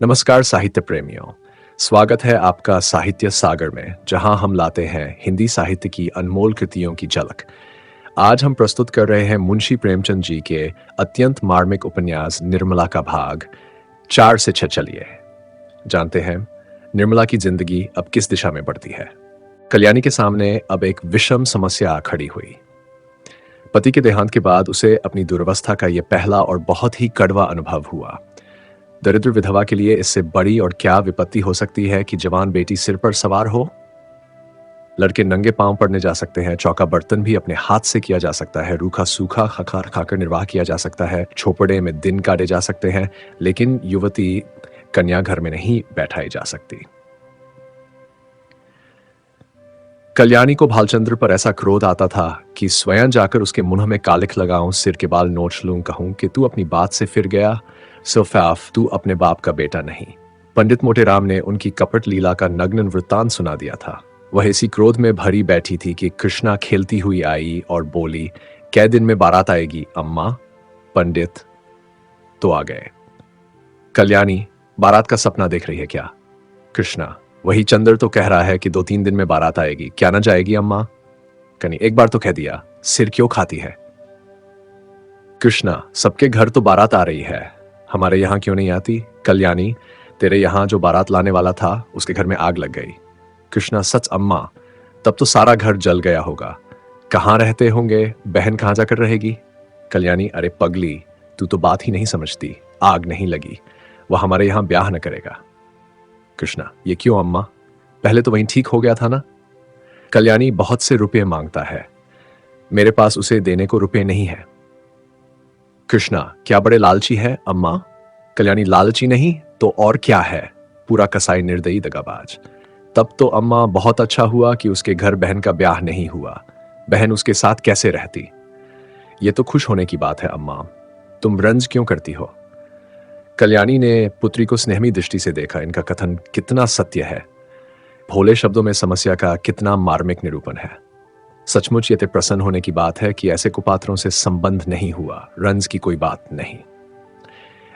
नमस्कार साहित्य प्रेमियों। स्वागत है आपका साहित्य सागर में, जहां हम लाते हैं हिंदी साहित्य की अनमोल कृतियों की झलक। आज हम प्रस्तुत कर रहे हैं मुंशी प्रेमचंद जी के अत्यंत मार्मिक उपन्यास निर्मला का भाग 4 से 6। चलिए जानते हैं निर्मला की जिंदगी अब किस दिशा में बढ़ती है। कल्याणी के सामने अब एक विषम समस्या खड़ी हुई। पति के देहांत के बाद उसे अपनी दुर्वस्था का यह पहला और बहुत ही कड़वा अनुभव हुआ। दरिद्र विधवा के लिए इससे बड़ी और क्या विपत्ति हो सकती है कि जवान बेटी सिर पर सवार हो। लड़के नंगे पांव पड़ने जा सकते हैं, चौका बर्तन भी अपने हाथ से किया जा सकता है, रूखा सूखा खाकर निर्वाह किया जा सकता है, झोपड़े में दिन काटे जा सकते हैं, लेकिन युवती कन्या घर में नहीं बैठाई जा सकती। कल्याणी को भालचंद्र पर ऐसा क्रोध आता था कि स्वयं जाकर उसके मुंह में कालिख लगाऊं, सिर के बाल नोच लूं, कहूं कि तू अपनी बात से फिर गया, सौफाफ तू अपने बाप का बेटा नहीं। पंडित मोटेराम ने उनकी कपट लीला का नग्न वृत्तांत सुना दिया था। वह इसी क्रोध में भरी बैठी थी कि कृष्णा खेलती हुई आई और बोली, कै दिन में बारात आएगी अम्मा? पंडित तो आ गए। कल्याणी, बारात का सपना देख रही है क्या? कृष्णा, वही चंद्र तो कह रहा है कि 2-3 दिन में बारात आएगी, क्या ना जाएगी अम्मा? कनी, एक बार तो कह दिया, सिर क्यों खाती है? कृष्णा, सबके घर तो बारात आ रही है, हमारे यहां क्यों नहीं आती? कल्याणी, तेरे यहां जो बारात लाने वाला था उसके घर में आग लग गई। कृष्णा, सच अम्मा? तब तो सारा घर जल गया होगा। कहां रहते होंगे? बहन कहां जाकर रहेगी? कल्याणी, अरे पगली, तू तो बात ही नहीं समझती। आग नहीं लगी, वह हमारे यहां ब्याह न करेगा। कृष्णा, ये क्यों अम्मा? पहले तो वहीं ठीक हो गया था ना? कल्याणी, बहुत से रुपए मांगता है, मेरे पास उसे देने को रुपए नहीं है। कृष्णा, क्या बड़े लालची है अम्मा? कल्याणी, लालची नहीं तो और क्या है? पूरा कसाई निर्दयी दगाबाज। तब तो अम्मा बहुत अच्छा हुआ कि उसके घर बहन का ब्याह नहीं हुआ, बहन उसके साथ कैसे रहती? ये तो खुश होने की बात है अम्मा, तुम रंज क्यों करती हो? कल्याणी ने पुत्री को स्नेहमी दृष्टि से देखा। इनका कथन कितना सत्य है, भोले शब्दों में समस्या का कितना मार्मिक निरूपण है। सचमुच ये तो प्रसन्न होने की बात है कि ऐसे कुपात्रों से संबंध नहीं हुआ, रंज की कोई बात नहीं।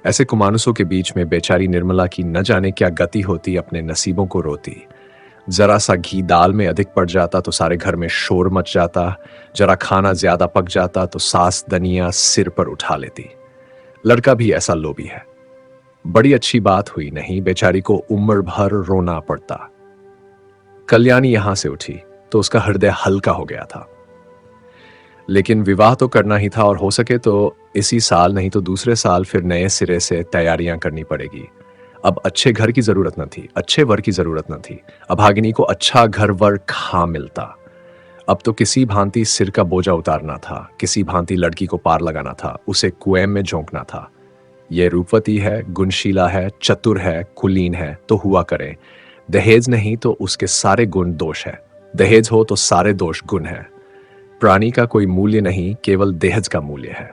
ऐसे कुमानुसों के बीच में बेचारी निर्मला की न जाने क्या गति होती, अपने नसीबों को रोती। जरा सा घी दाल में अधिक पड़ जाता तो सारे घर में शोर मच जाता, जरा खाना ज्यादा पक जाता तो सास दनिया सिर पर उठा लेती। लड़का भी ऐसा लोभी है। बड़ी अच्छी बात हुई नहीं, बेचारी को उम्र भर रोना पड़ता। कल्याणी यहां से उठी तो उसका हृदय हल्का हो गया था। लेकिन विवाह तो करना ही था, और हो सके तो इसी साल नहीं तो दूसरे साल फिर नए सिरे से तैयारियां करनी पड़ेगी। अब अच्छे घर की जरूरत न थी, अच्छे वर की जरूरत न थी। अभागिनी को अच्छा घर वर कहां मिलता? अब तो किसी भांति सिर का बोझा उतारना था, किसी भांति लड़की को पार लगाना था, उसे कुएं में झोंकना था। यह रूपवती है, गुणशीला है, चतुर है, कुलीन है तो हुआ करे। दहेज नहीं तो उसके सारे गुण दोष है, दहेज हो तो सारे दोष गुण है। प्राणी का कोई मूल्य नहीं, केवल देहज का मूल्य है।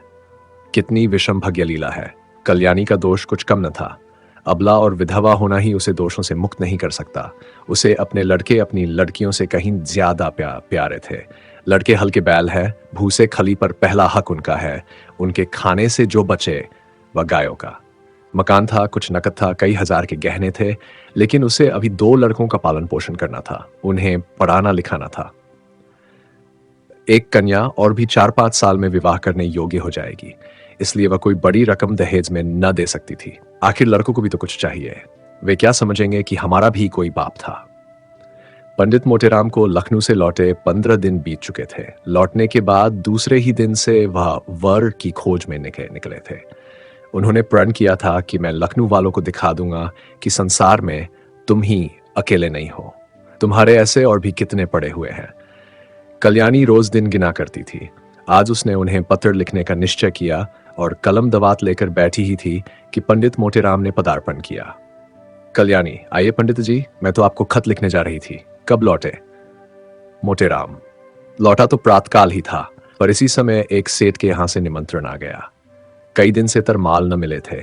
कितनी विषम भग्य लीला है। कल्याणी का दोष कुछ कम न था। अबला और विधवा होना ही उसे दोषों से मुक्त नहीं कर सकता। उसे अपने लड़के अपनी लड़कियों से कहीं ज्यादा प्यारे थे। लड़के हल्के बैल है, भूसे खली पर पहला हक उनका है। उनके खाने से जो बचे वह गायों का। मकान था, कुछ नकद था, कई हजार के गहने थे, लेकिन उसे अभी 2 लड़कों का पालन पोषण करना था, उन्हें पढ़ाना लिखाना था। एक कन्या और भी 4-5 साल में विवाह करने योग्य हो जाएगी, इसलिए वह कोई बड़ी रकम दहेज में न दे सकती थी। आखिर लड़कों को भी तो कुछ चाहिए। वे क्या समझेंगे कि हमारा भी कोई बाप था। पंडित मोटेराम को लखनऊ से लौटे 15 दिन बीत चुके थे। लौटने के बाद दूसरे ही दिन से वह वर की खोज में निकले थे। उन्होंने प्रण किया था कि मैं लखनऊ वालों को दिखा दूंगा कि संसार में तुम ही अकेले नहीं हो, तुम्हारे ऐसे और भी कितने पड़े हुए हैं। कल्याणी रोज दिन गिना करती थी। आज उसने उन्हें पत्र लिखने का निश्चय किया और कलम दवात लेकर बैठी ही थी कि पंडित मोटेराम ने पदार्पण किया। कल्याणी, आइए पंडित जी, मैं तो आपको खत लिखने जा रही थी। कब लौटे? मोटेराम, लौटा तो प्रातकाल ही था, पर इसी समय एक सेठ के यहां से निमंत्रण आ गया। कई दिन से तरमाल न मिले थे।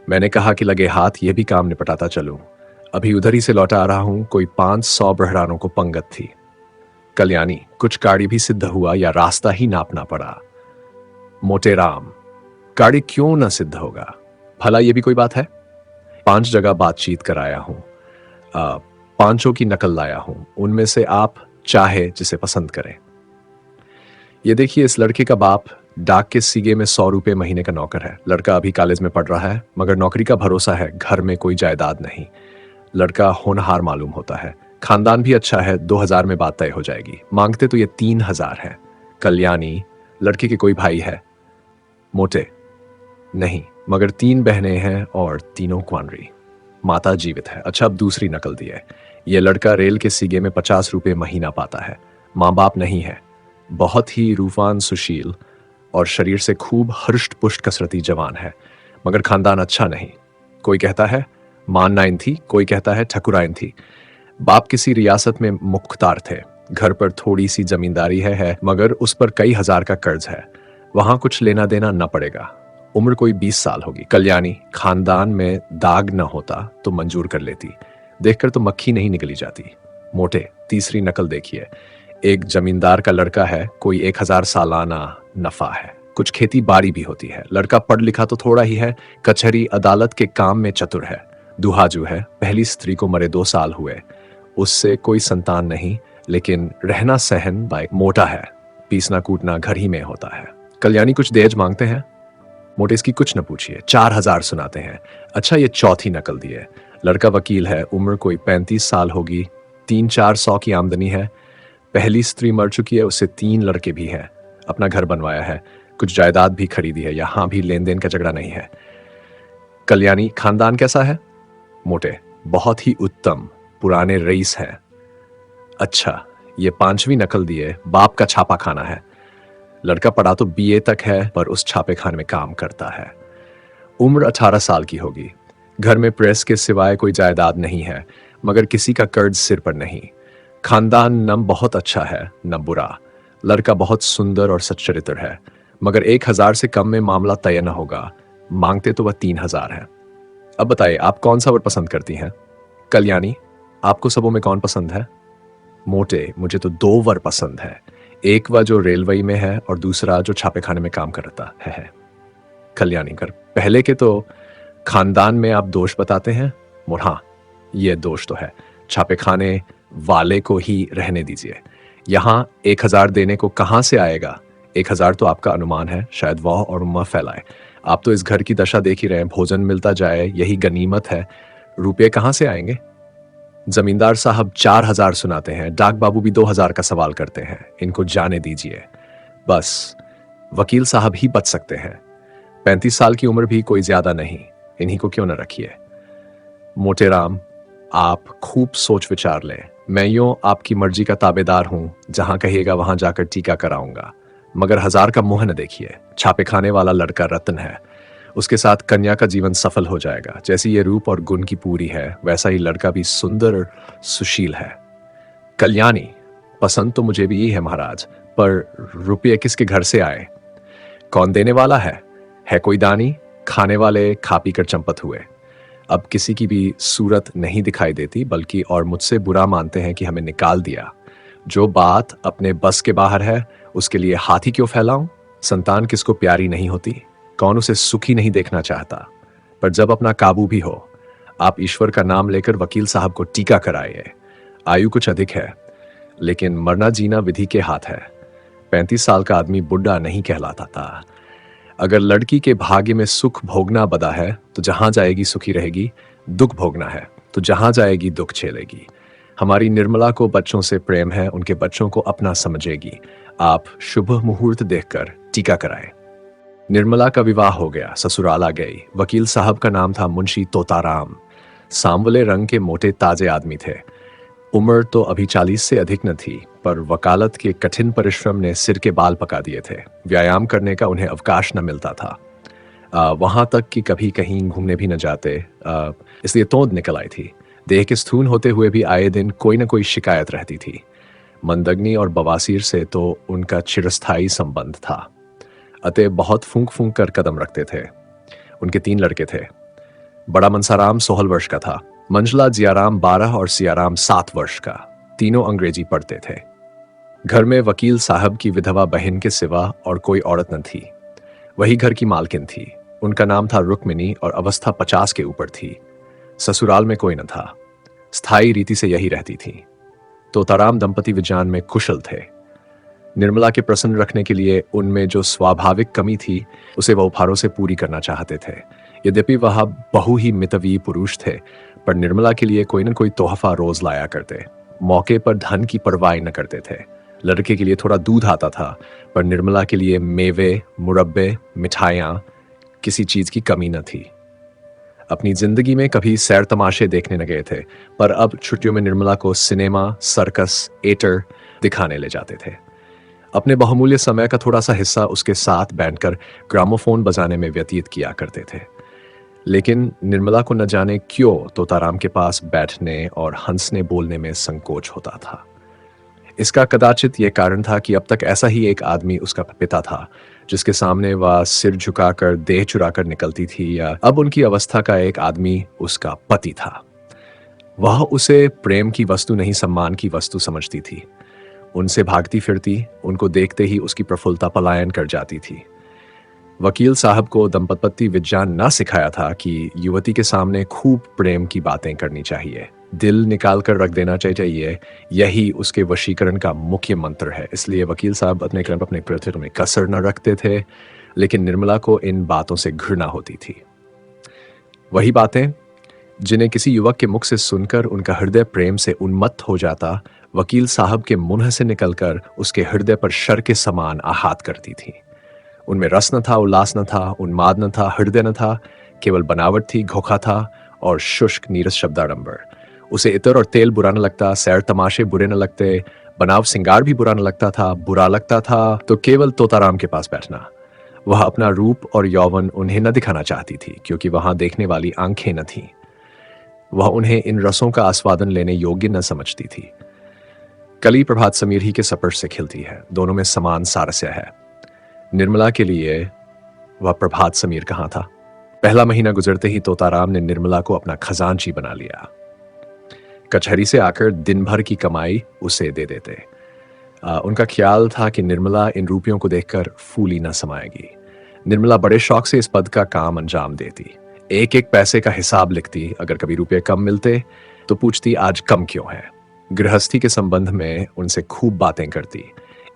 मैंने कहा कि लगे हाथ ये भी काम निपटाता चलूं। अभी उधर ही से लौटा आ रहा हूं, कोई 500 बहरानों को पंगत थी। कल्याणी, कुछ गाड़ी भी सिद्ध हुआ या रास्ता ही नापना पड़ा? मोटेराम, गाड़ी क्यों न सिद्ध होगा, भला ये भी कोई बात है? 5 जगह बातचीत कराया हूँ। अ, पांचों की नकल लाया हूँ, उनमें से आप चाहे जिसे पसंद करें। ये देखिए, इस लड़के का बाप डाक के सीगे में 100 रुपये महीने का नौकर है। लड़का अभी कॉलेज में पढ़ रहा है, मगर नौकरी का भरोसा है, घर में कोई जायदाद नहीं। लड़का होनहार मालूम होता है, खानदान भी अच्छा है। 2000 में बात तय हो जाएगी। मांगते तो ये 3000 है। कल्याणी, लड़के के कोई भाई है? मोटे, नहीं, मगर 3 बहनें हैं और तीनों कुंवारी। माता जीवित है। अच्छा, अब दूसरी नकल दी है। ये लड़का रेल के सीगे में 50 रुपये महीना पाता है। माँ बाप नहीं है। बहुत ही रूफान, सुशील और शरीर से खूब हृष्ट पुष्ट कसरती जवान है, मगर खानदान अच्छा नहीं। कोई कहता है माननाइन थी, कोई कहता है ठकुराइन थी। बाप किसी रियासत में मुख्तार थे। घर पर थोड़ी सी जमींदारी है, मगर उस पर कई हजार का कर्ज है। वहां कुछ लेना देना न पड़ेगा। उम्र कोई 20 साल होगी। कल्याणी, खानदान में दाग न होता तो मंजूर कर लेती। देखकर तो मक्खी नहीं निकली जाती। मोटे, तीसरी नकल देखिए। एक जमींदार का लड़का है, कोई 1000 सालाना नफा है। कुछ खेती बाड़ी भी होती है। लड़का पढ़ लिखा तो थोड़ा ही है, कचहरी अदालत के काम में चतुर है। दुहाजू है। पहली स्त्री को मरे 2 साल हुए। उससे कोई संतान नहीं, लेकिन रहना सहन बाइक मोटा है। पीसना कूटना घर ही में होता है। कल्याणी, कुछ दहेज मांगते हैं? मोटे, इसकी कुछ न पूछिए, 4000 सुनाते हैं। अच्छा, ये चौथी नकल दी है। लड़का वकील है, उम्र कोई 35 साल होगी, 3-400 की आमदनी है। पहली स्त्री मर चुकी है, उससे 3 लड़के भी हैं। अपना घर बनवाया है, कुछ जायदाद भी खरीदी है। यहां भी लेन देन का झगड़ा नहीं है। कल्याणी, खानदान कैसा है? मोटे, बहुत ही उत्तम, पुराने रईस हैं। अच्छा, ये 5वीं नकल दी है। बाप का छापा खाना है। लड़का पढ़ा तो BA तक है, पर उस छापे खाने में काम करता है। उम्र 18 साल की होगी। घर में प्रेस के सिवाय कोई जायदाद नहीं है, मगर किसी का कर्ज सिर पर नहीं। खानदान न बहुत अच्छा है न बुरा। लड़का बहुत सुंदर और सच्चरित्र है, मगर 1000 से कम में मामला तय न होगा। मांगते तो वह 3000 है। अब बताइए, आप कौन सा वर पसंद करती हैं? कल्याणी, आपको सबों में कौन पसंद है? मोटे, मुझे तो 2 वर पसंद है। एक वह जो रेलवे में है और दूसरा जो छापे खाने में काम करता है। कल्याणी कर, पहले के तो खानदान में आप दोष बताते हैं। हाँ, ये दोष तो है। छापे खाने वाले को ही रहने दीजिए। यहां 1000 देने को कहां से आएगा? 1000 तो आपका अनुमान है, शायद वह और उम्मा फैलाए। आप तो इस घर की दशा देख ही रहे हैं, भोजन मिलता जाए यही गनीमत है। रुपये कहां से आएंगे? जमींदार साहब 4000 सुनाते हैं। डाक बाबू भी 2000 का सवाल करते हैं। इनको जाने दीजिए। बस वकील साहब ही बच सकते हैं। 35 साल की उम्र भी कोई ज्यादा नहीं। इन्हीं को क्यों न रखिए। मोटेराम, आप खूब सोच विचार लें। मैं यूं आपकी मर्जी का ताबेदार हूं, जहां कहिएगा वहां जाकर टीका कराऊंगा। मगर 1000 का मुंह न देखिए। छापे खाने वाला लड़का रत्न है, उसके साथ कन्या का जीवन सफल हो जाएगा। जैसी ये रूप और गुण की पूरी है, वैसा ही लड़का भी सुंदर और सुशील है। कल्याणी, पसंद तो मुझे भी यही है महाराज, पर रुपये किसके घर से आए? कौन देने वाला है? कोई दानी? खाने वाले खा पी कर चंपत हुए। अब किसी की भी सूरत नहीं दिखाई देती, बल्कि और मुझसे बुरा मानते हैं कि हमें निकाल दिया। जो बात अपने बस के बाहर है, उसके लिए हाथ ही क्यों फैलाऊं? संतान किसको प्यारी नहीं होती? कौन उसे सुखी नहीं देखना चाहता? पर जब अपना काबू भी हो, आप ईश्वर का नाम लेकर वकील साहब को टीका कराइए। आयु कुछ अधिक है, लेकिन मरना जीना विधि के हाथ है। 35 साल का आदमी बुढ़ा नहीं कहलाता था। अगर लड़की के भाग्य में सुख भोगना बदा है, तो जहां जाएगी सुखी रहेगी। दुख भोगना है तो जहां जाएगी दुख झेलेगी। हमारी निर्मला को बच्चों से प्रेम है, उनके बच्चों को अपना समझेगी। आप शुभ मुहूर्त देखकर टीका कराएं। निर्मला का विवाह हो गया, ससुराल आ गई। वकील साहब का नाम था मुंशी तोताराम। सांवले रंग के मोटे ताजे आदमी थे। उम्र तो अभी 40 से अधिक न थी, पर वकालत के कठिन परिश्रम ने सिर के बाल पका दिए थे। व्यायाम करने का उन्हें अवकाश न मिलता था। वहां तक कि कभी कहीं घूमने भी न जाते, इसलिए तोंद निकल आई थी। देह के स्थूल होते हुए भी आए दिन कोई न कोई शिकायत रहती थी। मंदग्नि और बवासीर से तो उनका चिरस्थायी संबंध था, अतः बहुत फूंक फूंक कर कदम रखते थे। उनके 3 लड़के थे। बड़ा मनसाराम 16 वर्ष का था, मंझला जियाराम 12 और सियाराम 7 वर्ष का। तीनों अंग्रेजी पढ़ते थे। घर में वकील साहब की विधवा बहन के सिवा और कोई औरत न थी। वही घर की मालकिन थी। उनका नाम था रुक्मिनी और अवस्था 50 के ऊपर थी। ससुराल में कोई न था। स्थायी रीति से यही रहती थी। तोताराम दंपति विज्ञान में कुशल थे। निर्मला के प्रसन्न रखने के लिए उनमें जो स्वाभाविक कमी थी उसे वह उपहारों से पूरी करना चाहते थे। यद्यपि वह बहु ही मितव्ययी पुरुष थे, पर निर्मला के लिए कोई न कोई तोहफा रोज लाया करते। मौके पर धन की परवाह न करते थे। लड़के के लिए थोड़ा दूध आता था, पर निर्मला के लिए मेवे, मुरब्बे, मिठाइयाँ, किसी चीज की कमी न थी। अपनी जिंदगी में कभी सैर तमाशे देखने न गए थे, पर अब छुट्टियों में निर्मला को सिनेमा, सर्कस, एटर दिखाने ले जाते थे। अपने बहुमूल्य समय का थोड़ा सा हिस्सा उसके साथ बैठकर ग्रामोफोन बजाने में व्यतीत किया करते थे। लेकिन निर्मला को न जाने क्यों तोताराम के पास बैठने और हंसने बोलने में संकोच होता था। इसका कदाचित यह कारण था कि अब तक ऐसा ही एक आदमी उसका पिता था, जिसके सामने वह सिर झुकाकर देह चुराकर निकलती थी, या अब उनकी अवस्था का एक आदमी उसका पति था। वह उसे प्रेम की वस्तु नहीं, सम्मान की वस्तु समझती थी। उनसे भागती फिरती, उनको देखते ही उसकी प्रफुल्लता पलायन कर जाती थी। वकील साहब को दंपत्ति विज्ञान ना सिखाया था कि युवती के सामने खूब प्रेम की बातें करनी चाहिए, दिल निकाल कर रख देना चाहिए। यही उसके वशीकरण का मुख्य मंत्र है। इसलिए वकील साहब अपने कृत्य में कसर न रखते थे, लेकिन निर्मला को इन बातों से घृणा होती थी। वही बातें जिन्हें किसी युवक के मुख से सुनकर उनका हृदय प्रेम से उन्मत्त हो जाता, वकील साहब के मुंह से निकलकर उसके हृदय पर शर के समान आघात करती थी। उनमें रस न था, उल्लास न था, उन्माद न था, हृदय न था, केवल बनावट थी, धोखा था और शुष्क नीरस शब्दाडंबर। उसे इतर और तेल बुरा न लगता, सैर तमाशे बुरे न लगते, बनाव सिंगार भी बुरा न लगता था। बुरा लगता था तो केवल तोताराम के पास बैठना। वह अपना रूप और यौवन उन्हें न दिखाना चाहती थी, क्योंकि वहां देखने वाली आंखें न थीं। वह उन्हें इन रसों का आस्वादन लेने योग्य न समझती थी। कली प्रभात समीर ही के स्पर्श से खिलती है, दोनों में समान सारस्य है। निर्मला के लिए वह प्रभात समीर कहाँ था? पहला महीना गुजरते ही तोताराम ने निर्मला को अपना खजांची बना लिया। कचहरी से आकर दिन भर की कमाई उसे दे देते। उनका ख्याल था कि निर्मला इन रुपयों को देखकर फूली न समाएगी। निर्मला बड़े शौक से इस पद का काम अंजाम देती। एक एक पैसे का हिसाब लिखती। अगर कभी रुपये कम मिलते तो पूछती आज कम क्यों है। गृहस्थी के संबंध में उनसे खूब बातें करती।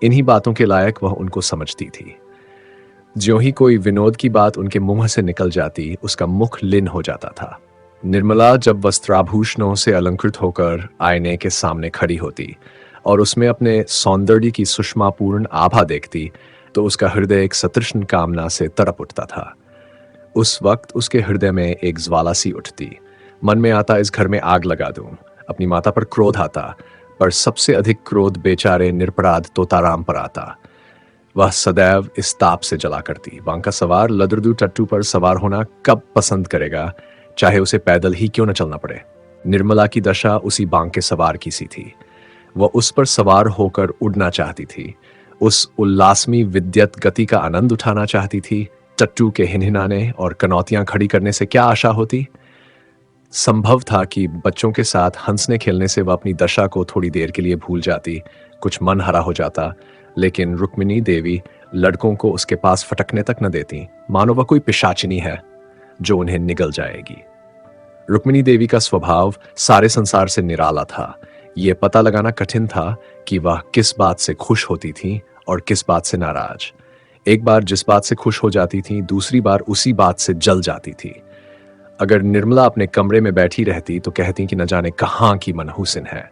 इन्हीं बातों के लायक वह उनको समझती थी। ज्यों ही कोई विनोद की बात उनके मुंह से निकल जाती, उसका मुख लिन हो जाता था। निर्मला जब वस्त्राभूषणों से अलंकृत होकर आईने के सामने खड़ी होती और उसमें अपने सौंदर्य की सुषमापूर्ण आभा देखती, तो उसका हृदय एक सतृष्ण कामना से तड़प उठता था। उस वक्त उसके हृदय में एक ज्वाला सी उठती। मन में आता इस घर में आग लगा दूं। अपनी माता पर क्रोध आता, पर सबसे अधिक क्रोध बेचारे निरपराध तोताराम पर आता। वह सदैव इस ताप से जला करती। बांका सवार लदरदू टट्टू पर सवार होना कब पसंद करेगा, चाहे उसे पैदल ही क्यों न चलना पड़े। निर्मला की दशा उसी बांके सवार की सी थी। वह उस पर सवार होकर उड़ना चाहती थी। उस उल्लासमी विद्युत गति का आनंद उठाना चाहती थी। टट्टू के हिनहिनाने और कनौतियां खड़ी करने से क्या आशा होती? संभव था कि बच्चों के साथ हंसने खेलने से वह अपनी दशा को थोड़ी देर के लिए भूल जाती, कुछ मन हरा हो जाता। लेकिन रुक्मिणी देवी लड़कों को उसके पास फटकने तक न देती, मानो वह कोई पिशाचिनी है जो उन्हें निगल जाएगी। रुक्मिणी देवी का स्वभाव सारे संसार से निराला था। यह पता लगाना कठिन था कि वह किस बात से खुश होती थी और किस बात से नाराज। एक बार जिस बात से खुश हो जाती थी, दूसरी बार उसी बात से जल जाती थी। अगर निर्मला अपने कमरे में बैठी रहती तो कहती कि न जाने कहाँ की मनहूसिन है।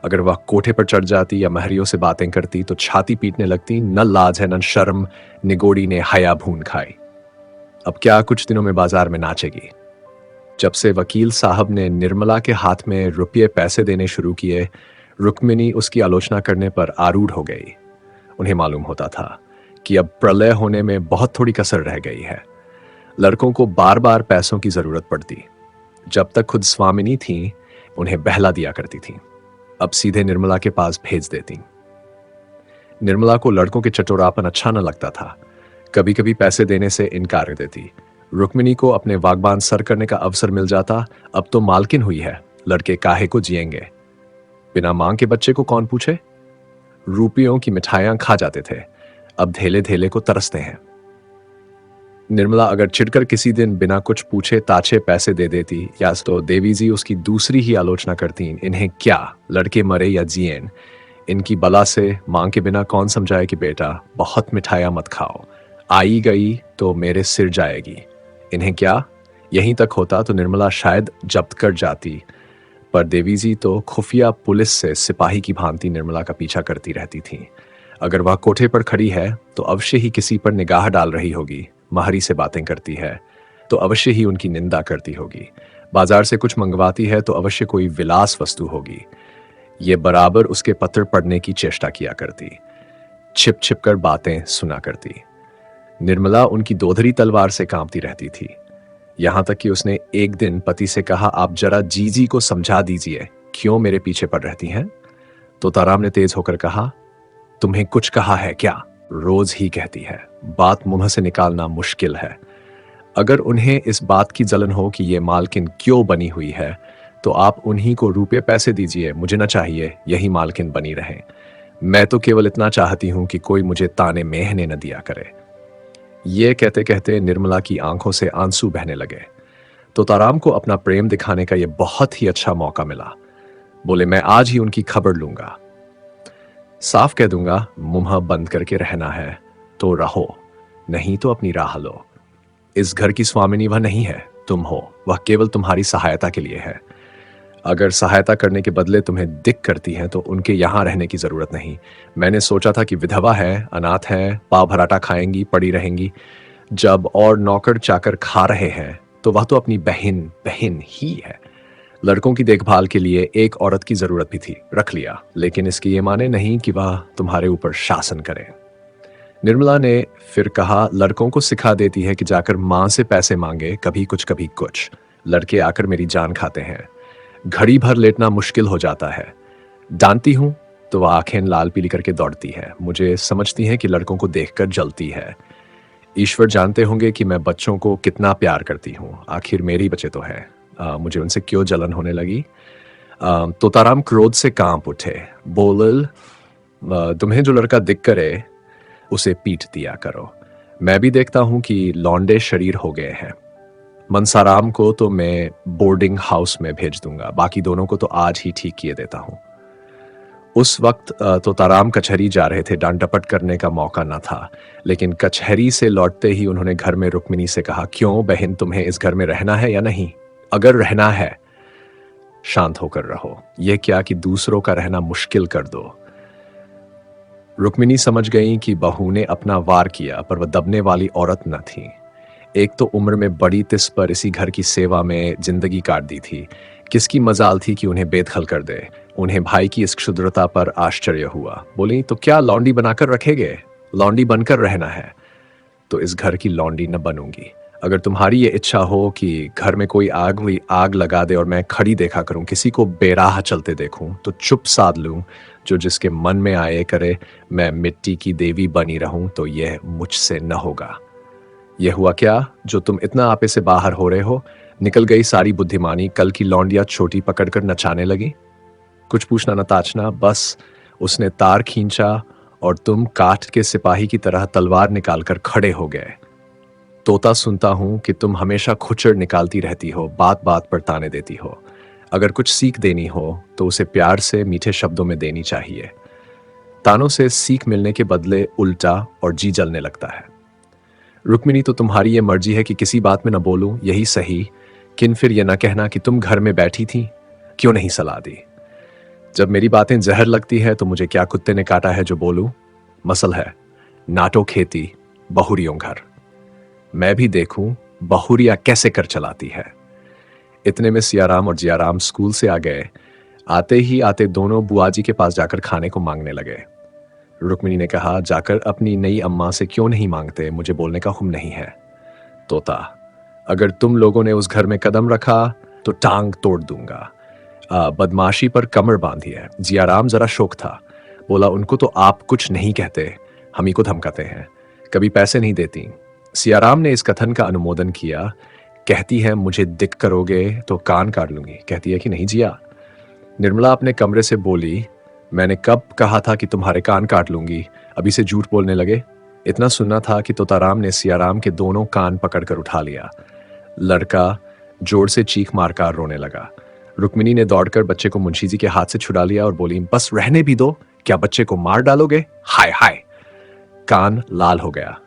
अगर वह कोठे पर चढ़ जाती या महरियों से बातें करती तो छाती पीटने लगती, न लाज है न शर्म, निगोड़ी ने हया भून खाई। अब क्या कुछ दिनों में बाजार में नाचेगी। जब से वकील साहब ने निर्मला के हाथ में रुपये पैसे देने शुरू किए, रुक्मिणी उसकी आलोचना करने पर आरूढ़ हो गई। उन्हें मालूम होता था कि अब प्रलय होने में बहुत थोड़ी कसर रह गई है। लड़कों को बार बार पैसों की जरूरत पड़ती। जब तक खुद स्वामिनी थी, उन्हें बहला दिया करती थी। अब सीधे निर्मला के पास भेज देती। निर्मला को लड़कों के चटोरापन अच्छा न लगता था। कभी कभी पैसे देने से इनकार कर देती। रुक्मिणी को अपने वागबान सर करने का अवसर मिल जाता। अब तो मालकिन हुई है, लड़के काहे को जिएंगे। बिना मां के बच्चे को कौन पूछे। रुपयों की मिठाइयां खा जाते थे, अब धेले धेले को तरसते हैं। निर्मला अगर चिढ़कर किसी दिन बिना कुछ पूछे ताछे पैसे दे देती या तो देवी जी उसकी दूसरी ही आलोचना करती, इन्हें क्या, लड़के मरे या जिएन, इनकी बला से मां के बिना कौन समझाए कि बेटा बहुत मिठाइयाँ मत खाओ, आई गई तो मेरे सिर जाएगी। इन्हें क्या, यहीं तक होता तो निर्मला शायद जब्त कर जाती, पर देवी जी तो खुफिया पुलिस से सिपाही की भांति निर्मला का पीछा करती रहती थीं। अगर वह कोठे पर खड़ी है तो अवश्य ही किसी पर निगाह डाल रही होगी, महरी से बातें करती है तो अवश्य ही उनकी निंदा करती होगी, बाजार से कुछ मंगवाती है तो अवश्य कोई विलास वस्तु होगी। ये बराबर उसके पत्र पढ़ने की चेष्टा किया करती, छिप छिप कर बातें सुना करती। निर्मला उनकी दोधरी तलवार से कांपती रहती थी। यहां तक कि उसने एक दिन पति से कहा, आप जरा जीजी को समझा दीजिए, क्यों मेरे पीछे पड़ रहती हैं? तो ताराम ने तेज होकर कहा, तुम्हें कुछ कहा है क्या? रोज ही कहती है, बात मुंह से निकालना मुश्किल है। अगर उन्हें इस बात की जलन हो कि ये मालकिन क्यों बनी हुई है तो आप उन्हीं को रुपए पैसे दीजिए, मुझे ना चाहिए यही मालकिन बनी रहे। मैं तो केवल इतना चाहती हूं कि कोई मुझे ताने मेहने न दिया करे। ये कहते कहते निर्मला की आंखों से आंसू बहने लगे। तो ताराम को अपना प्रेम दिखाने का यह बहुत ही अच्छा मौका मिला। बोले, मैं आज ही उनकी खबर लूंगा, साफ कह दूंगा मुंह बंद करके रहना है तो रहो, नहीं तो अपनी राह लो। इस घर की स्वामिनी वह नहीं है, तुम हो, वह केवल तुम्हारी सहायता के लिए है। अगर सहायता करने के बदले तुम्हें दिक करती हैं तो उनके यहां रहने की जरूरत नहीं। मैंने सोचा था कि विधवा है, अनाथ है, पाव भराटा खाएंगी, पड़ी रहेंगी। जब और नौकर चाकर खा रहे हैं तो वह तो अपनी बहन बहन ही है। लड़कों की देखभाल के लिए एक औरत की जरूरत भी थी, रख लिया, लेकिन इसकी ये माने नहीं कि वह तुम्हारे ऊपर शासन करे। निर्मला ने फिर कहा, लड़कों को सिखा देती है कि जाकर मां से पैसे मांगे, कभी कुछ। लड़के आकर मेरी जान खाते हैं, घड़ी भर लेटना मुश्किल हो जाता है। डांटती हूं तो वह आंखें लाल पीली करके दौड़ती है, मुझे समझती है कि लड़कों को देखकर जलती है। ईश्वर जानते होंगे कि मैं बच्चों को कितना प्यार करती हूँ, आखिर मेरी बच्चे तो है, मुझे उनसे क्यों जलन होने लगी? तोताराम क्रोध से कांप उठे। बोल, तुम्हें जो लड़का दिख करे उसे पीट दिया करो। मैं भी देखता हूं कि लौंडे शरीर हो गए हैं। मनसाराम को तो मैं बोर्डिंग हाउस में भेज दूंगा, बाकी दोनों को तो आज ही ठीक किए देता हूं। उस वक्त तो ताराम कचहरी जा रहे थे, डांट डपट करने का मौका न था, लेकिन कचहरी से लौटते ही उन्होंने घर में रुक्मिणी से कहा, क्यों बहन, तुम्हें इस घर में रहना है या नहीं? अगर रहना है शांत होकर रहो, यह क्या कि दूसरों का रहना मुश्किल कर दो। रुक्मिणी समझ गई कि बहू ने अपना वार किया, पर वह दबने वाली औरत न थी। एक तो उम्र में बड़ी तिस पर इसी घर की सेवा में जिंदगी काट दी थी, किसकी मजाल थी कि उन्हें बेदखल कर दे। उन्हें भाई की इस क्षुद्रता पर आश्चर्य हुआ। बोली, तो क्या लौंडी बनाकर रखेगे? लौंडी बनकर रहना है तो इस घर की लौंडी न बनूंगी। अगर तुम्हारी ये इच्छा हो कि घर में कोई आग लगा दे और मैं खड़ी देखा करूं, किसी को बेराह चलते देखूं तो चुप साध लूं, जो जिसके मन में आए करे, मैं मिट्टी की देवी बनी रहूं, तो यह मुझसे न होगा। यह हुआ क्या जो तुम इतना आपे से बाहर हो रहे हो? निकल गई सारी बुद्धिमानी, कल की लौंडिया छोटी पकड़कर नचाने लगी। कुछ पूछना न ताछना, बस उसने तार खींचा और तुम काठ के सिपाही की तरह तलवार निकालकर खड़े हो गए। तोता सुनता हूं कि तुम हमेशा खुचर निकालती रहती हो, बात बात पर ताने देती हो। अगर कुछ सीख देनी हो तो उसे प्यार से मीठे शब्दों में देनी चाहिए। तानों से सीख मिलने के बदले उल्टा और जी जलने लगता है। रुक्मिणी, तो तुम्हारी ये मर्जी है कि किसी बात में न बोलूं, यही सही, किन फिर यह न कहना कि तुम घर में बैठी थी, क्यों नहीं सलाह दी? जब मेरी बातें जहर लगती है तो मुझे क्या कुत्ते ने काटा है जो बोलूं? मसल है नाटो खेती बहुरियों घर, मैं भी देखूं बहुरिया कैसे कर चलाती है। इतने में सियाराम और जियाराम स्कूल से आ गए। आते ही आते दोनों बुआजी के पास जाकर खाने को मांगने लगे। रुक्मिणी ने कहा, जाकर अपनी नई अम्मा से क्यों नहीं मांगते, मुझे बोलने का हुक्म नहीं है। तोता, अगर तुम लोगों ने उस घर में कदम रखा तो टांग तोड़ दूंगा। बदमाशी पर कमर बांधी है। जियाराम जरा शोक था, बोला, उनको तो आप कुछ नहीं कहते, हम ही को धमकाते हैं, कभी पैसे नहीं देती। सियाराम ने इस कथन का अनुमोदन किया। कहती है, मुझे दिक करोगे तो कान काट लूंगी। कहती है कि नहीं जिया। निर्मला अपने कमरे से बोली, मैंने कब कहा था कि तुम्हारे कान काट लूंगी, अभी से झूठ बोलने लगे? इतना सुनना था कि तोताराम ने सियाराम के दोनों कान पकड़कर उठा लिया। लड़का जोर से चीख मारकर रोने लगा। रुक्मिणी ने दौड़कर बच्चे को मुंशी जी के हाथ से छुड़ा लिया और बोली, बस रहने भी दो, क्या बच्चे को मार डालोगे? हाय हाय! कान लाल हो गया।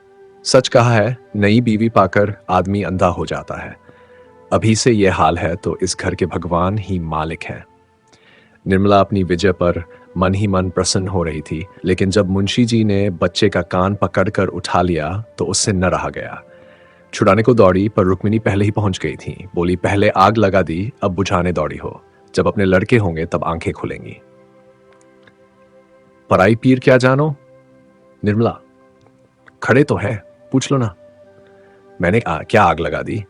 सच कहा है, नई बीवी पाकर आदमी अंधा हो जाता है। अभी से यह हाल है तो इस घर के भगवान ही मालिक हैं। निर्मला अपनी विजय पर मन ही मन प्रसन्न हो रही थी, लेकिन जब मुंशी जी ने बच्चे का कान पकड़कर उठा लिया तो उससे न रहा गया। छुड़ाने को दौड़ी पर रुक्मिणी पहले ही पहुंच गई थी। बोली, पहले आग लगा दी, अब बुझाने दौड़ी हो। जब अपने लड़के होंगे तब आंखें खुलेंगी। पराई पीर क्या जानो? निर्मला, खड़े तो है, पूछ लो ना। मैंने क्या आग लगा दी?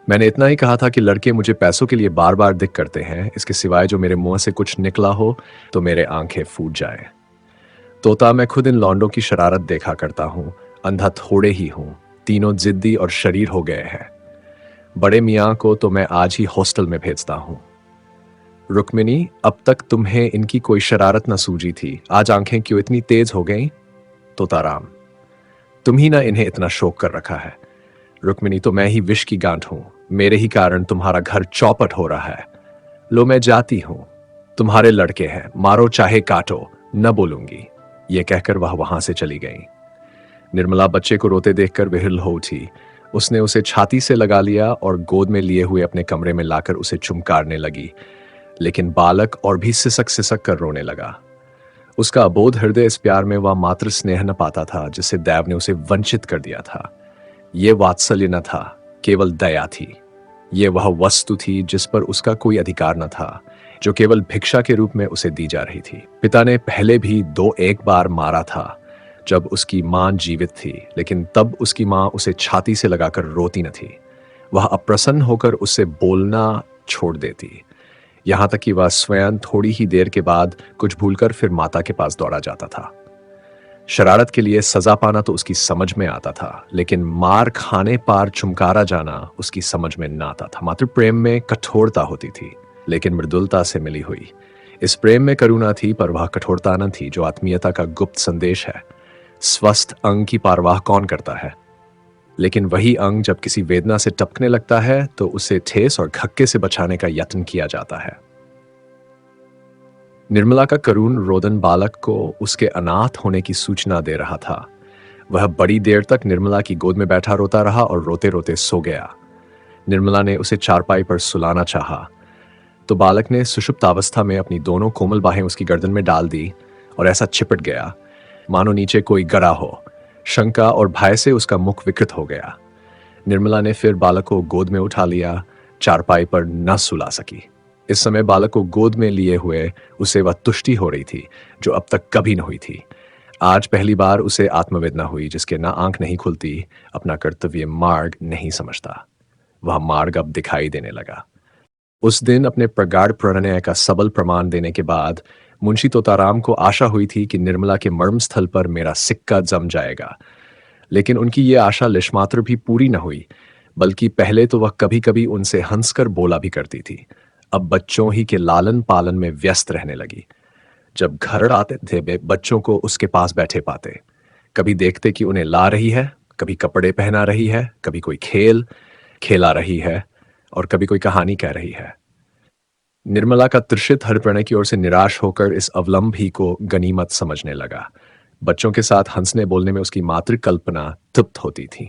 मैंने इतना ही कहा था कि लड़के मुझे पैसों के लिए बार बार दिख करते हैं, इसके सिवाय जो मेरे मुंह से कुछ निकला हो तो मेरे आंखें फूट जाए। तोता, मैं खुद इन लौंडों की शरारत देखा करता हूं, अंधा थोड़े ही हूं, तीनों जिद्दी और शरीर हो गए हैं। बड़े मियाँ को तो मैं आज ही हॉस्टल में भेजता हूं। रुक्मिणी, अब तक तुम्हें इनकी कोई शरारत न सूझी थी, आज आंखें क्यों इतनी तेज हो गईं? तोताराम, तुम ही ना इन्हें इतना शोक कर रखा है। रुक्मिणी, तो मैं ही विष की गांठ हूं, मेरे ही कारण तुम्हारा घर चौपट हो रहा है। लो, मैं जाती हूं, तुम्हारे लड़के हैं, मारो चाहे काटो, न बोलूंगी। ये कहकर वह वहां से चली गई। निर्मला बच्चे को रोते देखकर विह्वल हो उठी। उसने उसे छाती से लगा लिया और गोद में लिए हुए अपने कमरे में लाकर उसे चुमकारने लगी, लेकिन बालक और भी सिसक सिसक कर रोने लगा। उसका अबोध हृदय इस प्यार में वह मात्र स्नेह न पाता था जिससे दैव ने उसे वंचित कर दिया था। ये वात्सल्य न था, केवल दया थी। ये वह वस्तु थी जिस पर उसका कोई अधिकार न था, जो केवल भिक्षा के रूप में उसे दी जा रही थी। पिता ने पहले भी दो एक बार मारा था जब उसकी मां जीवित थी, लेकिन तब उसकी मां उसे छाती से लगाकर रोती न थी। वह अप्रसन्न होकर उससे बोलना छोड़ देती, यहां तक कि वह स्वयं थोड़ी ही देर के बाद कुछ भूलकर फिर माता के पास दौड़ा जाता था। शरारत के लिए सजा पाना तो उसकी समझ में आता था, लेकिन मार खाने पार चुमकारा जाना उसकी समझ में न आता था। मात्र प्रेम में कठोरता होती थी, लेकिन मृदुलता से मिली हुई। इस प्रेम में करुणा थी, पर वह कठोरता न थी जो आत्मीयता का गुप्त संदेश है। स्वस्थ अंग की परवाह कौन करता है, लेकिन वही अंग जब किसी वेदना से टपकने लगता है तो उसे ठेस और धक्के से बचाने का यत्न किया जाता है। निर्मला का करुण रोदन बालक को उसके अनाथ होने की सूचना दे रहा था। वह बड़ी देर तक निर्मला की गोद में बैठा रोता रहा और रोते रोते सो गया। निर्मला ने उसे चारपाई पर सुलाना चाहा तो बालक ने सुषुप्त अवस्था में अपनी दोनों कोमल बाहें उसकी गर्दन में डाल दी और ऐसा चिपट गया मानो नीचे कोई गड़ा हो। शंका और भय से उसका मुख विकृत हो गया। निर्मला ने फिर बालक को गोद में उठा लिया, चारपाई पर न सुला सकी। इस समय बालक को गोद में लिए हुए उसे वह तुष्टि हो रही थी जो अब तक कभी न हुई थी। आज पहली बार उसे आत्मवेदना हुई, जिसके ना आंख नहीं खुलती, अपना कर्तव्य मार्ग नहीं समझता। वह मार्ग अब दिखाई देने लगा। उस दिन अपने प्रगाढ़ प्रणय का सबल प्रमाण देने के बाद मुंशी तोताराम को आशा हुई थी कि निर्मला के मर्म स्थल पर मेरा सिक्का जम जाएगा, लेकिन उनकी ये आशा लेशमात्र भी पूरी न हुई, बल्कि पहले तो वह कभी कभी उनसे हंसकर बोला भी करती थी, अब बच्चों ही के लालन पालन में व्यस्त रहने लगी। जब घर आते थे वे बच्चों को उसके पास बैठे पाते, कभी देखते कि उन्हें ला रही है, कभी कपड़े पहना रही है, कभी कोई खेल खेला रही है और कभी कोई कहानी कह रही है। निर्मला का तृषित हरिप्रणय की ओर से निराश होकर इस अवलंब ही को गनीमत समझने लगा। बच्चों के साथ हंसने बोलने में उसकी मातृ कल्पना तृप्त होती थी।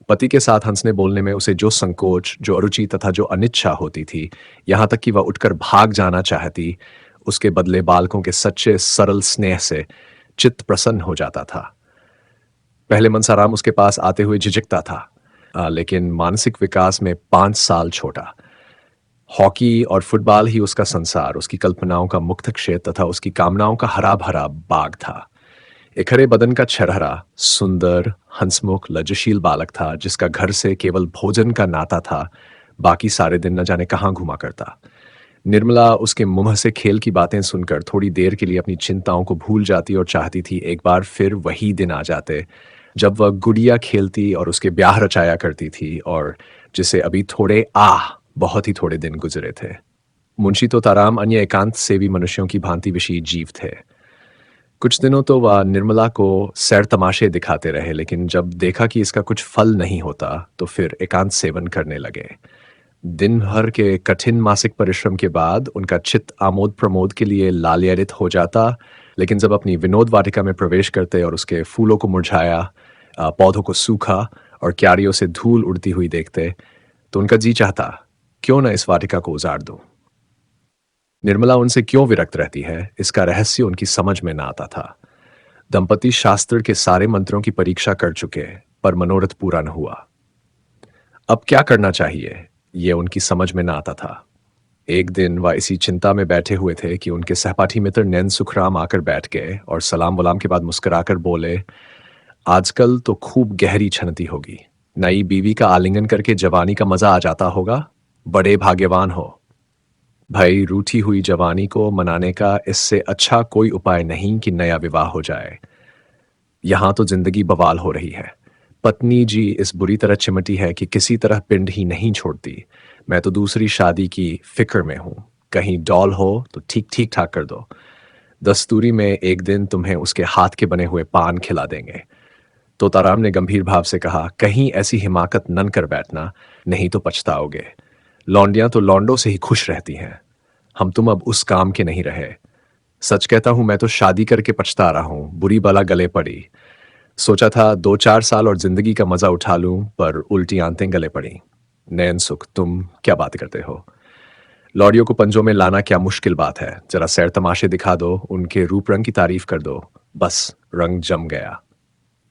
पति के साथ हंसने बोलने में उसे जो संकोच, जो अरुचि तथा जो अनिच्छा होती थी, यहां तक कि वह उठकर भाग जाना चाहती, उसके बदले बालकों के सच्चे सरल स्नेह से चित्त प्रसन्न हो जाता था। पहले मनसाराम उसके पास आते हुए झिझकता था, लेकिन मानसिक विकास में 5 साल छोटा। हॉकी और फुटबॉल ही उसका संसार, उसकी कल्पनाओं का मुक्त क्षेत्र तथा उसकी कामनाओं का हरा भरा बाग था। एक हरे बदन का छरहरा, सुंदर, हंसमुख, लज्जशील बालक था जिसका घर से केवल भोजन का नाता था, बाकी सारे दिन न जाने कहाँ घुमा करता। निर्मला उसके मुंह से खेल की बातें सुनकर थोड़ी देर के लिए अपनी चिंताओं को भूल जाती और चाहती थी एक बार फिर वही दिन आ जाते जब वह गुड़िया खेलती और उसके ब्याह रचाया करती थी, और जिसे अभी बहुत ही थोड़े दिन गुजरे थे। मुंशी तोताराम अन्य एकांत सेवी मनुष्यों की भांति विषयी जीव थे। कुछ दिनों तो वह निर्मला को सैर तमाशे दिखाते रहे, लेकिन जब देखा कि इसका कुछ फल नहीं होता, तो फिर एकांत सेवन करने लगे। दिन भर के कठिन मासिक परिश्रम के बाद उनका चित्त आमोद प्रमोद के लिए लालियरित हो जाता, लेकिन जब अपनी विनोद वाटिका में प्रवेश करते और उसके फूलों को मुरझाया, पौधों को सूखा और क्यारियों से धूल उड़ती हुई देखते, तो उनका जी चाहता, क्यों न इस वाटिका को उजाड़ दूं। निर्मला उनसे क्यों विरक्त रहती है, इसका रहस्य उनकी समझ में ना आता था। दंपति शास्त्र के सारे मंत्रों की परीक्षा कर चुके, पर मनोरथ पूरा न हुआ। अब क्या करना चाहिए, ये उनकी समझ में ना आता था। एक दिन वह इसी चिंता में बैठे हुए थे कि उनके सहपाठी मित्र नैन सुखराम आकर बैठ गए और सलाम वलाम के बाद मुस्कुराकर बोले, आजकल तो खूब गहरी छनती होगी। नई बीवी का आलिंगन करके जवानी का मजा आ जाता होगा। बड़े भाग्यवान हो भाई। रूठी हुई जवानी को मनाने का इससे अच्छा कोई उपाय नहीं कि नया विवाह हो जाए। यहां तो जिंदगी बवाल हो रही है। पत्नी जी इस बुरी तरह चिमटी है कि किसी तरह पिंड ही नहीं छोड़ती। मैं तो दूसरी शादी की फिक्र में हूं। कहीं डॉल हो तो ठीक ठीक ठाक कर दो। दस्तूरी में एक दिन तुम्हें उसके हाथ के बने हुए पान खिला देंगे। तोताराम ने गंभीर भाव से कहा, कहीं ऐसी हिमाकत नन कर बैठना, नहीं तो पछताओगे। लौंडियां तो लौंडों से ही खुश रहती हैं। हम तुम अब उस काम के नहीं रहे। सच कहता हूं, मैं तो शादी करके पछता रहा हूं। बुरी बला गले पड़ी। सोचा था 2-4 साल और जिंदगी का मजा उठा लूं, पर उल्टी आंतें गले पड़ी। नैन सुख, तुम क्या बात करते हो। लौड़ियों को पंजों में लाना क्या मुश्किल बात है। जरा सैर तमाशे दिखा दो, उनके रूप रंग की तारीफ कर दो, बस रंग जम गया।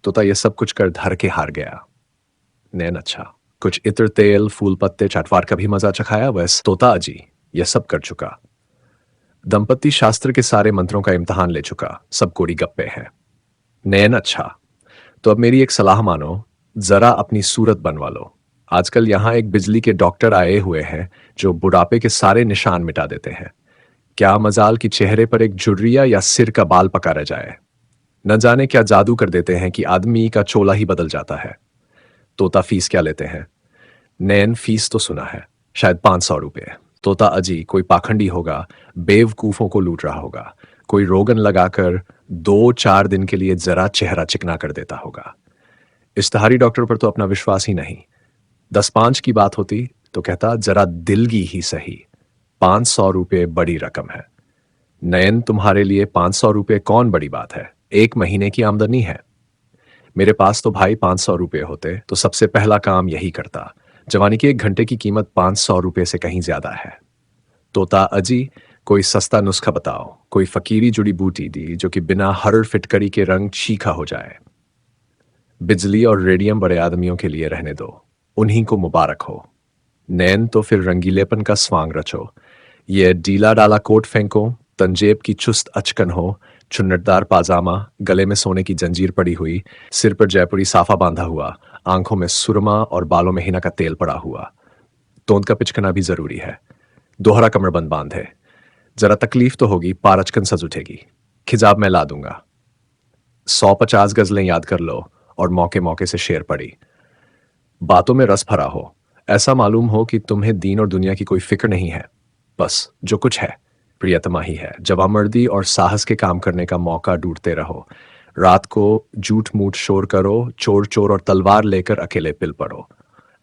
तोता ये सब कुछ कर धर के हार गया। नैन, अच्छा, कुछ इत्र तेल फूल पत्ते चाटवार का भी मजा चखाया। वैस तोता अजी यह सब कर चुका। दंपति शास्त्र के सारे मंत्रों का इम्तहान ले चुका। सब कोड़ी गप्पे हैं। नैन, अच्छा, तो अब मेरी एक सलाह मानो। जरा अपनी सूरत बनवा लो। आजकल यहां एक बिजली के डॉक्टर आए हुए हैं जो बुढ़ापे के सारे निशान मिटा देते हैं। क्या मजाल कि चेहरे पर एक झुर्रिया या सिर का बाल पका रह जाए। न जाने क्या जादू कर देते हैं कि आदमी का चोला ही बदल जाता है। तोता, फीस क्या लेते हैं। नैन, फीस तो सुना है, शायद 500 रुपये। तोता अजी, कोई पाखंडी होगा, बेवकूफों को लूट रहा होगा। कोई रोगन लगाकर 2-4 दिन के लिए जरा चेहरा चिकना कर देता होगा। इश्तहारी डॉक्टर पर तो अपना विश्वास ही नहीं। 10-5 की बात होती तो कहता जरा दिलगी ही सही। 500 रुपये बड़ी रकम है। नयन, तुम्हारे लिए 500 रुपये कौन बड़ी बात है। 1 महीने की आमदनी है। मेरे पास तो भाई 500 रुपये होते तो सबसे पहला काम यही करता। जवानी के 1 घंटे की कीमत 500 रुपये से कहीं ज्यादा है। तोता अजी, कोई सस्ता नुस्खा बताओ, कोई फकीरी जुड़ी बूटी दी जो कि बिना हर फिटकरी के रंग चीखा हो जाए। बिजली और रेडियम बड़े आदमियों के लिए रहने दो, उन्हीं को मुबारक हो। नैन, तो फिर रंगीलेपन का स्वांग रचो। ये डीला डाला कोट फेंको, तंजेब की चुस्त अचकन हो, चुन्नटदार पाजामा, गले में सोने की जंजीर पड़ी हुई, सिर पर जयपुरी साफा बांधा हुआ, आंखों में सुरमा और बालों में हिना का तेल पड़ा हुआ। तोंद का पिचकना भी जरूरी है। दोहरा कमरबंद बांधे। जरा तकलीफ तो होगी, पारचकन सज उठेगी। खिजाब मैं ला दूंगा। 150 गजलें याद कर लो और मौके मौके से शेर पड़ी। बातों में रस भरा हो, ऐसा मालूम हो कि तुम्हें दीन और दुनिया की कोई फिक्र नहीं है। बस जो कुछ है प्रियतमा ही है। जवामर्दी और साहस के काम करने का मौका ढूंढते रहो। रात को झूठ मूठ शोर करो, चोर चोर और तलवार लेकर अकेले पिल पड़ो।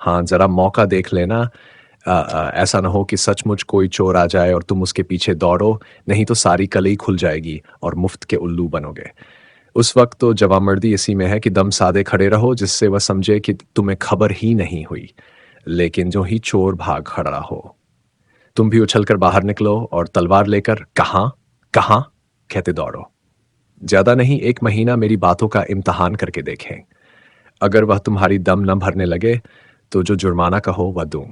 हाँ, जरा मौका देख लेना। ऐसा ना हो कि सचमुच कोई चोर आ जाए और तुम उसके पीछे दौड़ो, नहीं तो सारी कलई खुल जाएगी और मुफ्त के उल्लू बनोगे। उस वक्त तो जवामर्दी इसी में है कि दम साधे खड़े रहो, जिससे वह समझे कि तुम्हें खबर ही नहीं हुई। लेकिन जो ही चोर भाग खड़ा हो, तुम भी उछलकर बाहर निकलो और तलवार लेकर कहां कहां कहते दौड़ो। ज्यादा नहीं, 1 महीना मेरी बातों का इम्तहान करके देखें। अगर वह तुम्हारी दम न भरने लगे तो जो जुर्माना कहो वह दूं।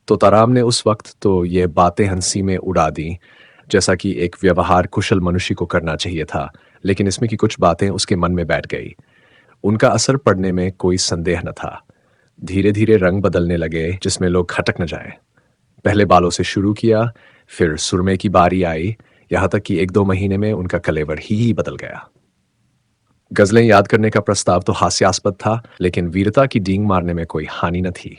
तो ताराम ने उस वक्त तो ये बातें हंसी में उड़ा दी, जैसा कि एक व्यवहार कुशल मनुष्य को करना चाहिए था, लेकिन इसमें की कुछ बातें उसके मन में बैठ गई। उनका असर पड़ने में कोई संदेह न था। धीरे धीरे रंग बदलने लगे, जिसमें लोग खटक न जाए। पहले बालों से शुरू किया, फिर सुरमे की बारी आई, यहां तक कि 1-2 महीने में उनका कलेवर ही बदल गया। गजलें याद करने का प्रस्ताव तो हास्यास्पद था, लेकिन वीरता की डींग मारने में कोई हानि न थी।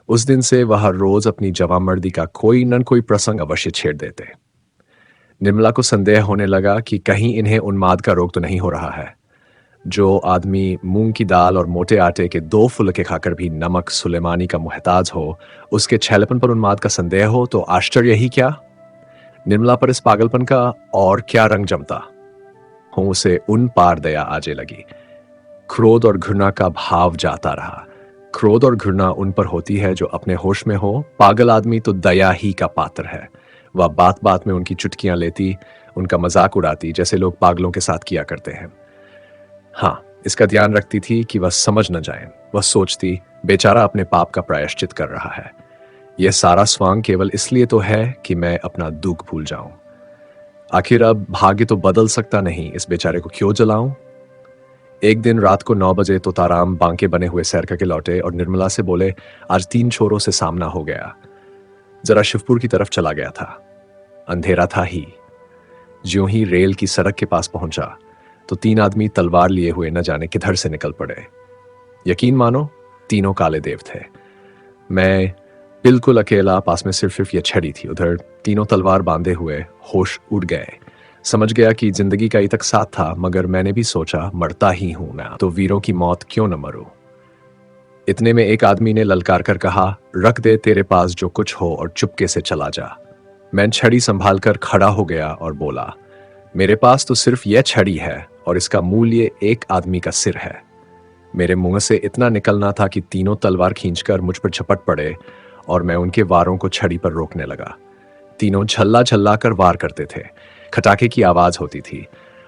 उस दिन से वह रोज अपनी जवामर्दी का कोई न कोई प्रसंग अवश्य छेड़ देते। निर्मला को संदेह होने लगा कि कहीं इन्हें उन्माद का रोग तो नहीं हो रहा है। जो आदमी मूंग की दाल और मोटे आटे के 2 फुलके खाकर भी नमक सुलेमानी का मुहताज हो, उसके छैलेपन पर उन्माद का संदेह हो तो आश्चर्य ही क्या। निर्मला पर इस पागलपन का और क्या रंग जमता हो, उसे उन पार दया आजे लगी। क्रोध और घृणा का भाव जाता रहा। क्रोध और घृणा उन पर होती है जो अपने होश में हो। पागल आदमी तो दया ही का पात्र है। वह बात बात में उनकी चुटकियां लेती, उनका मजाक उड़ाती, जैसे लोग पागलों के साथ किया करते हैं। हाँ, इसका ध्यान रखती थी कि वह समझ न जाए। वह सोचती, बेचारा अपने पाप का प्रायश्चित कर रहा है। यह सारा स्वांग केवल इसलिए तो है कि मैं अपना दुख भूल जाऊं। आखिर अब भाग्य तो बदल सकता नहीं, इस बेचारे को क्यों जलाऊं। एक दिन रात को 9 बजे तोताराम बांके बने हुए सैर करके लौटे और निर्मला से बोले, आज 3 छोरों से सामना हो गया। जरा शिवपुर की तरफ चला गया था। अंधेरा था ही। ज्यों ही रेल की सड़क के पास पहुंचा तो 3 आदमी तलवार लिए हुए न जाने किधर से निकल पड़े। यकीन मानो, तीनों काले देव थे। मैं बिल्कुल अकेला, पास में सिर्फ यह छड़ी थी। उधर तीनों तलवार बांधे हुए होश उड़ गए। समझ गया कि जिंदगी का ही तक साथ था, मगर मैंने भी सोचा मरता ही हूं मैं, तो वीरों की मौत क्यों न मरूं। इतने में एक आदमी ने ललकार कर कहा, रख दे तेरे पास जो कुछ हो और चुपके से चला जा। मैं छड़ी संभाल कर खड़ा हो गया और बोला, मेरे पास तो सिर्फ यह छड़ी है और इसका मूल्य एक आदमी का सिर है। मेरे मुंह से इतना निकलना था कि तीनों तलवार खींचकर मुझ पर झपट पड़े और मैं उनके वारों को छड़ी पर रोकने लगा। तीनों झल्ला झल्ला कर वार करते थे। खटाके की आवाज होती थी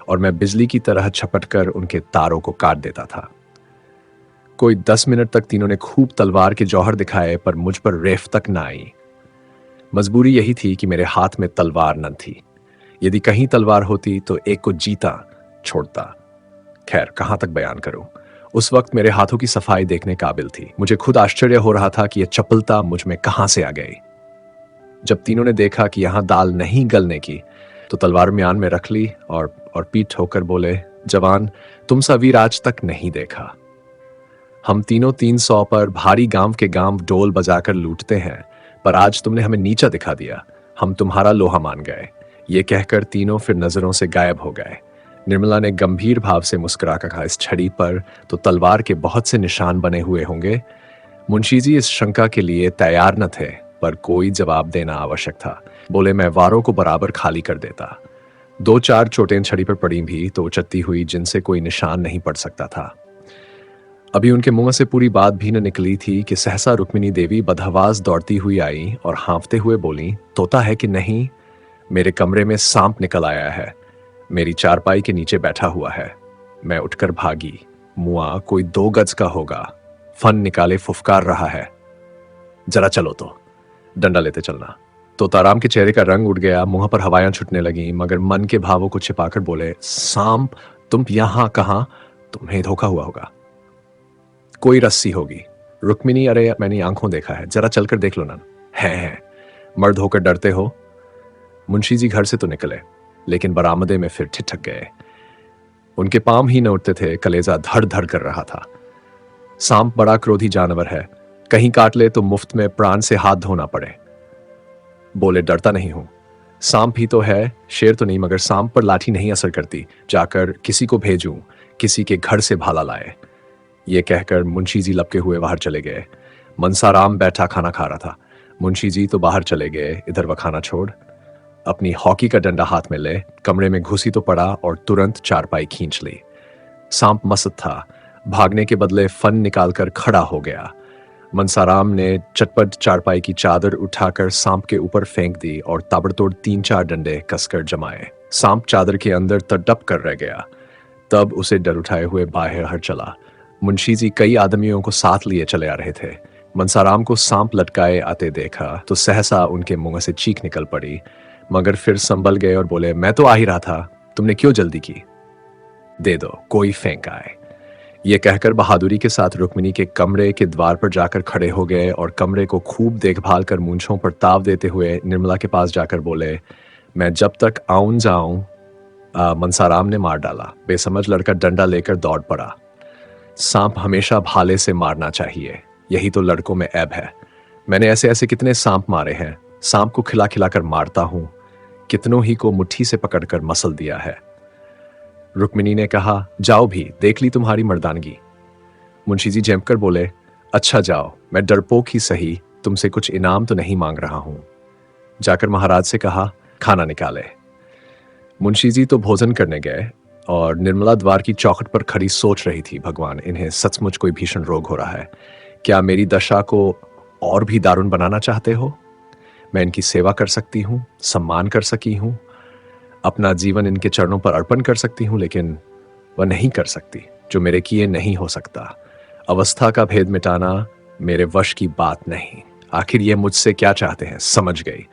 और मैं बिजली की तरह झपट कर उनके तारों को काट देता था। कोई 10 मिनट तक तीनों ने खूब तलवार के जौहर दिखाए, पर मुझ पर रेफ तक ना आई। मजबूरी यही थी कि मेरे हाथ में तलवार न थी। यदि कहीं तलवार होती तो एक को जीता छोड़ता। खैर, कहां तक बयान करूं। उस वक्त मेरे हाथों की सफाई देखने काबिल थी। मुझे खुद आश्चर्य हो रहा था कि यह चपलता मुझ में कहां से आ गई। जब तीनों ने देखा कि यहां दाल नहीं गलने की, तो तलवार म्यान में रख ली और पीठ ठोकर बोले, जवान, तुम सा वीर आज तक नहीं देखा। हम तीनों 300 पर भारी गांव के गांव डोल बजाकर लूटते हैं, पर आज तुमने हमें नीचा दिखा दिया। हम तुम्हारा लोहा मान गए। ये कहकर तीनों फिर नजरों से गायब हो गए। निर्मला ने गंभीर भाव से मुस्कुरा कर कहा, इस छड़ी पर तो तलवार के बहुत से निशान बने हुए होंगे। मुंशी जी इस शंका के लिए तैयार न थे, पर कोई जवाब देना आवश्यक था। बोले, मैं वारों को बराबर खाली कर देता। 2-4 चोटें छड़ी पर पड़ी भी तो उचटती हुई, जिनसे कोई निशान नहीं पड़ सकता था। अभी उनके मुंह से पूरी बात भी न निकली थी कि सहसा रुक्मिणी देवी बदहवास दौड़ती हुई आई और हाँफते हुए बोली, तोता है कि नहीं? मेरे कमरे में सांप निकल आया है। मेरी चारपाई के नीचे बैठा हुआ है। मैं उठकर भागी। मुआ कोई 2 गज का होगा। फन निकाले फुफकार रहा है। जरा चलो तो, डंडा लेते चलना। तोताराम के चेहरे का रंग उड़ गया, मुंह पर हवाएं छूटने लगी, मगर मन के भावों को छिपाकर बोले, सांप? तुम यहां कहां? तुम्हें धोखा हुआ होगा। कोई रस्सी होगी। रुक्मिणी, अरे मैंने आंखों देखा है, जरा चलकर देख लो ना। है मर्द होकर डरते हो। मुंशी जी घर से तो निकले, लेकिन बरामदे में फिर ठिठक गए। उनके पांव ही न उठते थे, कलेजा धड़ धड़ कर रहा था। सांप बड़ा क्रोधी जानवर है, कहीं काट ले तो मुफ्त में प्राण से हाथ धोना पड़े। बोले, डरता नहीं हूं। सांप ही तो है, शेर तो नहीं, मगर सांप पर लाठी नहीं असर करती। जाकर किसी को भेजूं, किसी के घर से भाला लाए। ये कहकर मुंशी जी लपके हुए बाहर चले गए। मनसाराम बैठा खाना खा रहा था। मुंशी जी तो बाहर चले गए। इधर वह खाना छोड़ अपनी हॉकी का डंडा हाथ में ले कमरे में घुसी तो पड़ा और तुरंत चारपाई खींच ली। सांप मस्त था, भागने के बदले फन निकालकर खड़ा हो गया। मनसाराम ने चटपट चारपाई की चादर उठाकर सांप के ऊपर फेंक दी और ताबड़तोड़ 3-4 डंडे कसकर जमाए। सांप चादर के अंदर तड़प कर रह गया। तब उसे डर उठाए हुए बाहर चला। मुंशी जी कई आदमियों को साथ लिए चले आ रहे थे। मनसाराम को सांप लटकाए आते देखा तो सहसा उनके मुंह से चीख निकल पड़ी, मगर फिर संभल गए और बोले, मैं तो आ ही रहा था, तुमने क्यों जल्दी की? दे दो, कोई फेंक आए। ये कहकर बहादुरी के साथ रुक्मिणी के कमरे के द्वार पर जाकर खड़े हो गए और कमरे को खूब देखभाल कर मूंछों पर ताव देते हुए निर्मला के पास जाकर बोले, मैं जब तक आऊं जाऊं। मनसाराम ने मार डाला। बेसमझ लड़का डंडा लेकर दौड़ पड़ा। सांप हमेशा भाले से मारना चाहिए, यही तो लड़कों में ऐब है। मैंने ऐसे ऐसे कितने सांप मारे हैं। सांप को खिला खिला कर मारता हूं। कितनों ही को मुट्ठी से पकड़कर मसल दिया है। रुक्मिणी ने कहा, जाओ भी, देख ली तुम्हारी मर्दानगी। मुंशी जी झेंपकर बोले, अच्छा जाओ, मैं डरपोक ही सही, तुमसे कुछ इनाम तो नहीं मांग रहा हूं। जाकर महाराज से कहा, खाना निकाले। मुंशी जी तो भोजन करने गए और निर्मला द्वार की चौखट पर खड़ी सोच रही थी, भगवान, इन्हें सचमुच कोई भीषण रोग हो रहा है। क्या मेरी दशा को और भी दारुण बनाना चाहते हो? मैं इनकी सेवा कर सकती हूँ, सम्मान कर सकी हूँ, अपना जीवन इनके चरणों पर अर्पण कर सकती हूँ, लेकिन वह नहीं कर सकती। जो मेरे किए नहीं हो सकता। अवस्था का भेद मिटाना मेरे वश की बात नहीं। आखिर ये मुझसे क्या चाहते हैं? समझ गई।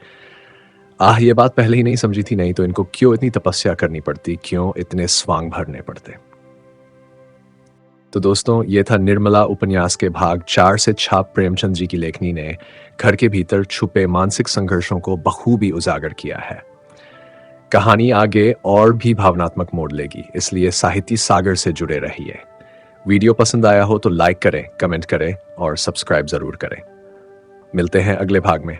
ये बात पहले ही नहीं समझी थी, नहीं तो इनको क्यों इतनी तपस्या करनी पड़ती, क्यों इतने स्वांग भरने पड़ते। तो दोस्तों, ये था निर्मला उपन्यास के भाग 4 से छाप प्रेमचंद जी की लेखनी ने घर के भीतर छुपे मानसिक संघर्षों को बखूबी उजागर किया है। कहानी आगे और भी भावनात्मक मोड़ लेगी, इसलिए साहित्य सागर से जुड़े रहिए। वीडियो पसंद आया हो तो लाइक करें, कमेंट करें और सब्सक्राइब जरूर करें। मिलते हैं अगले भाग में।